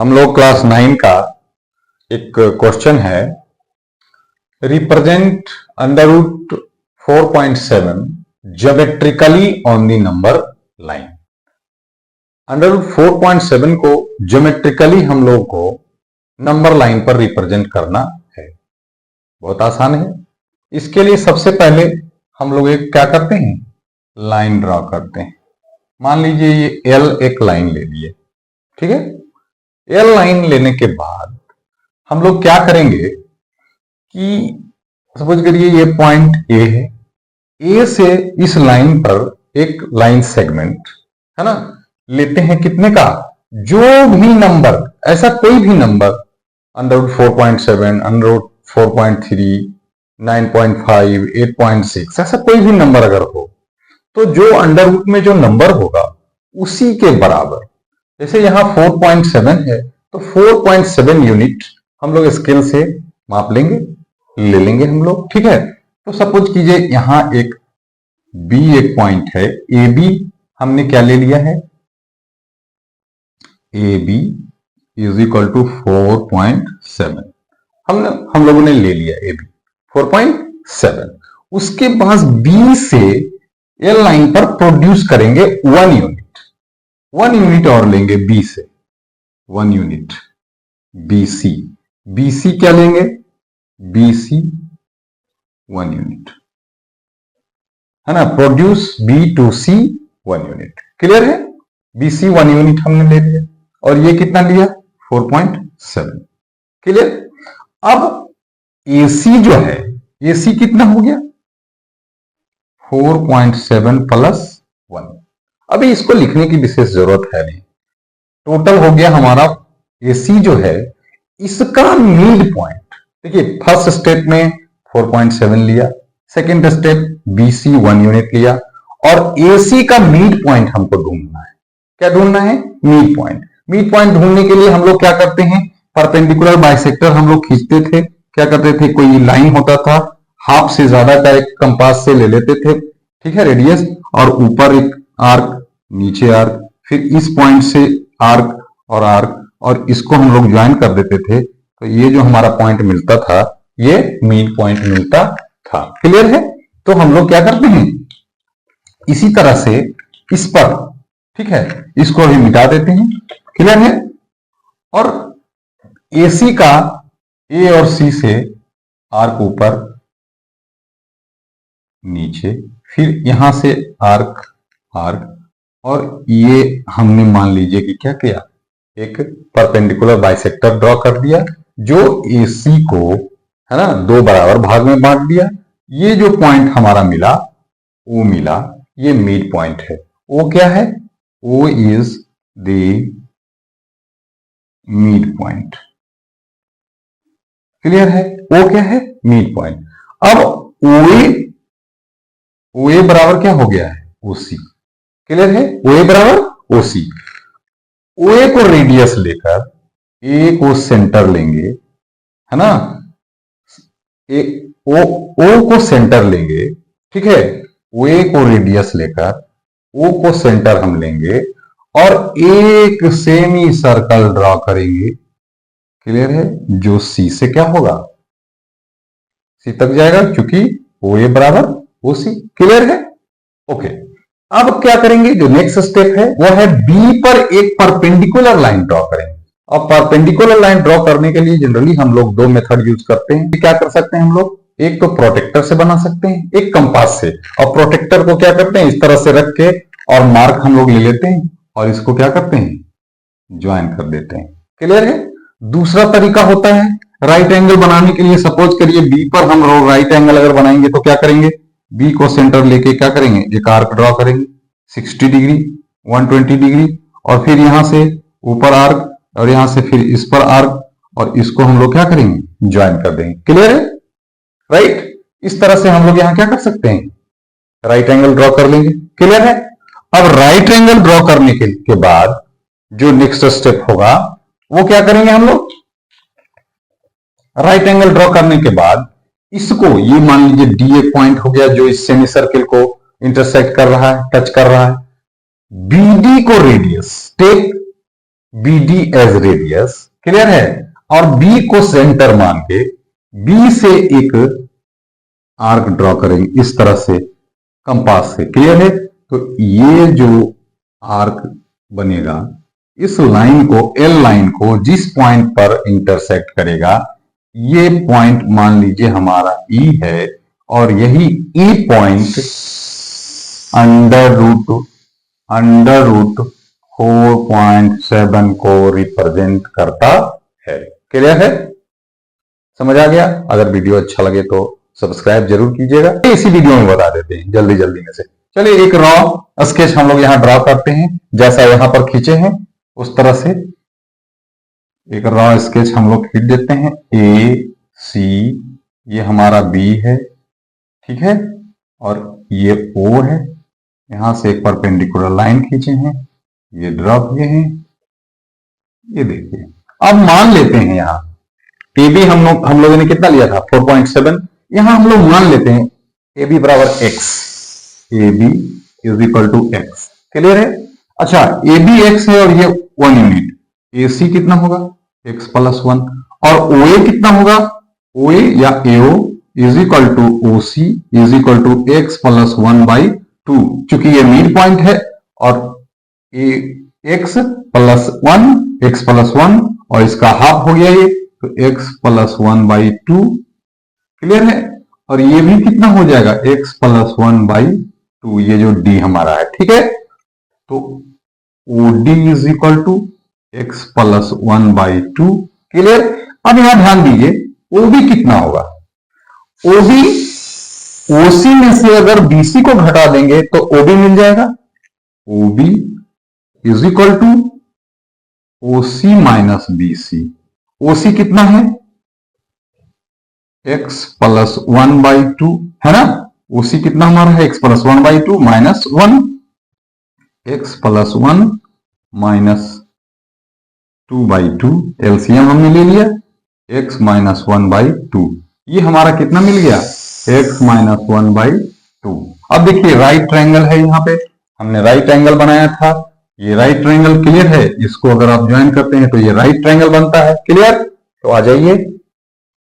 हम लोग क्लास 9 का एक क्वेश्चन है, represent under root 4.7 geometrically on the number line. Under root 4.7 को ज्योमेट्रिकली हम लोग को नंबर लाइन पर रिप्रेजेंट करना है। बहुत आसान है। इसके लिए सबसे पहले हम लोग एक क्या करते हैं, लाइन ड्रॉ करते हैं। मान लीजिए ये एल एक लाइन ले लिए, ठीक है। एल लाइन लेने के बाद हम लोग क्या करेंगे कि सपोज करिए ये पॉइंट ए है, ए से इस लाइन पर एक लाइन सेगमेंट है ना लेते हैं। कितने का, जो भी नंबर, ऐसा कोई भी number under root 4.7, under root 4.3, 9.5, 8.6, ऐसा कोई भी नंबर अगर हो तो जो अंडर रूट में जो नंबर होगा उसी के बराबर। जैसे यहां 4.7 है तो 4.7 यूनिट हम लोग स्केल से माप लेंगे, ले लेंगे हम लोग, ठीक है। तो सपोज कीजिए यहां एक बी एक पॉइंट है, ए बी हमने क्या ले लिया है, A B is equal to 4.7 हम लोगों ने ले लिया ए बी 4.7। उसके बाद बी से एल लाइन पर प्रोड्यूस करेंगे 1 यूनिट और लेंगे बी से 1 यूनिट बीसी। बीसी क्या लेंगे, बीसी 1 यूनिट है ना, produce B to C 1 unit. Clear है, बीसी 1 यूनिट हमने ले लिया और ये कितना लिया 4.7। क्लियर। अब एसी जो है, एसी कितना हो गया 4.7 प्लस 1। अभी इसको लिखने की विशेष जरूरत है नहीं, टोटल हो गया हमारा एसी जो है इसका मिड पॉइंट। देखिए फर्स्ट स्टेप में 4.7 लिया, सेकेंड स्टेप बीसी 1 यूनिट लिया और एसी का मिड पॉइंट हमको ढूंढना है। क्या ढूंढना है, मिड पॉइंट। मिड पॉइंट ढूंढने के लिए हम लोग क्या करते हैं, परपेंडिकुलर बाइसेक्टर हम लोग खींचते थे। क्या करते थे, कोई लाइन होता था, हाफ से ज्यादा का एक कंपास से ले लेते थे, ठीक है, रेडियस, और ऊपर एक आर्क, नीचे आर्क, फिर इस पॉइंट से आर्क और आर्क, और इसको हम लोग ज्वाइन कर देते थे। तो ये जो हमारा पॉइंट मिलता था ये मिड पॉइंट मिलता था। क्लियर है। तो हम लोग क्या करते हैं, इसी तरह से इस पर, ठीक है, इसको भी मिटा देते हैं। क्लियर है। और एसी का ए और सी से आर्क ऊपर नीचे, फिर यहां से आर्क आर्क, और ये हमने मान लीजिए कि क्या किया, एक परपेंडिकुलर बाइसेक्टर ड्रॉ कर दिया जो एसी को है ना 2 बराबर भाग में बांट दिया। ये जो पॉइंट हमारा मिला वो मिला, ये मिड पॉइंट है। वो क्या है, वो is the mid point. Clear है, वो क्या है, मिड पॉइंट। अब ओए बराबर क्या हो गया है, ओसी। क्लियर है, ओए बराबर ओसी। ओए को रेडियस लेकर ए को सेंटर लेंगे, है ना, ओ को सेंटर लेंगे, ठीक है। ओए को रेडियस लेकर ओ को सेंटर हम लेंगे और एक सेमी सर्कल ड्रॉ करेंगे। क्लियर है, जो सी से क्या होगा, सी तक जाएगा, क्योंकि ओए बराबर ओसी। क्लियर है, ओके। अब क्या करेंगे, जो नेक्स्ट स्टेप है वो है बी पर एक परपेंडिकुलर लाइन ड्रॉ करेंगे। और परपेंडिकुलर लाइन ड्रॉ करने के लिए जनरली हम लोग 2 मेथड यूज करते हैं। क्या कर सकते हैं हम लोग, एक तो प्रोटेक्टर से बना सकते हैं, एक कंपास से। और प्रोटेक्टर को क्या करते हैं, इस तरह से रख के और मार्क हम लोग ले लेते हैं और इसको क्या करते हैं, ज्वाइन कर देते हैं। क्लियर है। दूसरा तरीका होता है राइट एंगल बनाने के लिए। सपोज करिए बी पर हम लोग राइट एंगल अगर बनाएंगे तो क्या करेंगे, बी को सेंटर लेके क्या करेंगे, एक आर्क ड्रॉ करेंगे 60 डिग्री, 120 डिग्री, और फिर यहां से ऊपर आर्क, और यहां से फिर इस पर आर्क, और इसको हम लोग क्या करेंगे, ज्वाइन कर देंगे। क्लियर है, राइट। इस तरह से हम लोग यहां क्या कर सकते हैं, राइट एंगल ड्रॉ कर लेंगे। क्लियर है। अब राइट एंगल ड्रॉ करने के बाद जो नेक्स्ट स्टेप होगा वो क्या करेंगे हम लोग, राइट एंगल ड्रॉ करने के बाद इसको, ये मान लीजिए डी एक पॉइंट हो गया जो इस सेमी सर्किल को इंटरसेक्ट कर रहा है, टच कर रहा है। बीडी को radius take BD as radius, clear है, और B को सेंटर मान के B से एक आर्क ड्रॉ करेंगे इस तरह से कंपास से, क्लियर है। तो ये जो आर्क बनेगा इस लाइन को, L लाइन को जिस पॉइंट पर इंटरसेक्ट करेगा, ये पॉइंट मान लीजिए हमारा E है, और यही E पॉइंट अंडर रूट 4.7 को रिप्रेजेंट करता है, क्लियर है, समझ आ गया। अगर वीडियो अच्छा लगे तो सब्सक्राइब जरूर कीजिएगा। इसी वीडियो में बता देते हैं जल्दी जल्दी में से। चलिए एक रॉ स्केच हम लोग यहां ड्रॉ करते हैं, जैसा यहां पर खींचे हैं उस तरह से एक रॉ स्केच हम लोग खींच देते हैं। A C ये हमारा B है, ठीक है, और ये O है। यहां से एक परपेंडिकुलर लाइन खींचे हैं, ये ड्रॉ किए हैं, ये देखिए। अब मान लेते हैं यहां AB हम लोगों ने कितना लिया था 4.7, यहां हम लोग मान लेते हैं AB बराबर x, AB is equal to x, clear है। अच्छा AB x है और ये 1 यूनिट, AC कितना होगा x प्लस 1, और OA कितना होगा, OA या AO is equal to OC is equal to x plus 1 by 2, चूंकि ये मिड पॉइंट है, और x प्लस 1 और इसका हाफ हो गया ये, तो x प्लस 1 बाई 2, क्लियर है। और ये भी कितना हो जाएगा x प्लस 1 बाई 2, ये जो D हमारा है, ठीक है। तो OD is equal to x plus 1 by 2, clear. अब यहां ध्यान दीजिए OB कितना होगा, OB OC में से अगर BC को घटा देंगे तो OB मिल जाएगा, OB is equal to OC minus BC। OC कितना है x प्लस 1 बाई 2, है ना। OC कितना हमारा है x plus 1 by 2 minus 1, x plus 1 minus 2 by 2, LCM हमने ले लिया, x माइनस 1 बाई 2, ये हमारा कितना मिल गया x माइनस 1 बाई 2। अब देखिए राइट ट्रायंगल है, यहां पे हमने राइट ट्रायंगल बनाया था, ये राइट ट्रायंगल क्लियर है, इसको अगर आप ज्वाइन करते हैं तो ये राइट ट्रायंगल बनता है, क्लियर। तो आ जाइए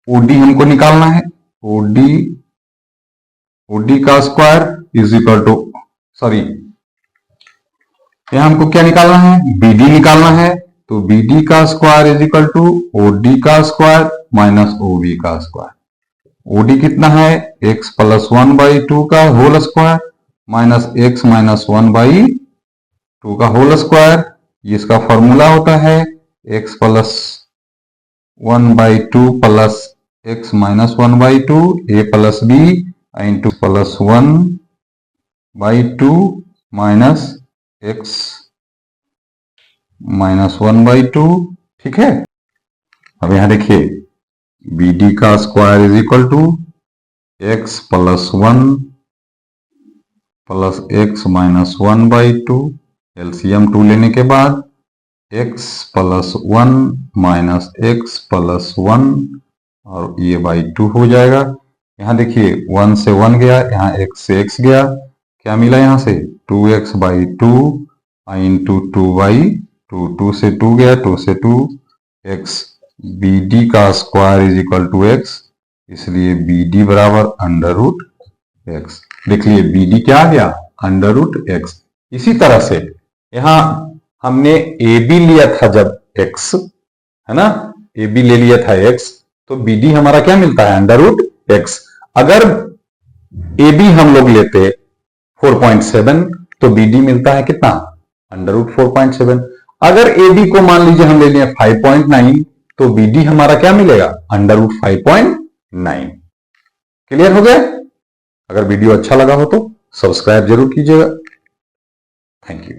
OD हमको निकालना है, OD का square is equal to, sorry यहां हमको क्या निकालना है, BD निकालना है। तो BD का square is equal to OD का स्क्वायर माइनस OB का स्क्वायर। OD कितना है x प्लस 1 बाई 2 का whole square minus x minus 1 by 2 का होल स्क्वायर, इसका फॉर्मूला होता है x plus 1 by 2 plus x minus 1 by 2 a plus b into plus 1 by 2 minus x minus 1 by 2, ठीक है। अब यहां देखिए BD का square is equal to x plus 1 plus x minus 1 by 2, LCM 2 लेने के बाद x plus 1 minus x plus 1 और ये बाई 2 हो जाएगा। यहाँ देखिए 1 से 1 गया, यहाँ x से x गया, क्या मिला यहाँ से 2x बाई 2 इंटू 2 बाई 2, 2 से 2 गया, 2 से 2 x, BD का square is equal to x, इसलिए BD बराबर अंडर रूट x। देख लिए BD क्या आ गया अंडर रूट x। इसी तरह से यहां हमने AB लिया था जब x, है ना, AB ले लिया था x, तो BD हमारा क्या मिलता है अंडर रूट x। अगर AB हम लोग लेते 4.7 तो BD मिलता है कितना अंडर रूट 4.7। अगर AB को मान लीजिए हम ले लें 5.9 तो BD हमारा क्या मिलेगा अंडर रूट 5.9। क्लियर हो गया। अगर वीडियो अच्छा लगा हो तो सब्सक्राइब जरूर कीजिएगा। Thank you.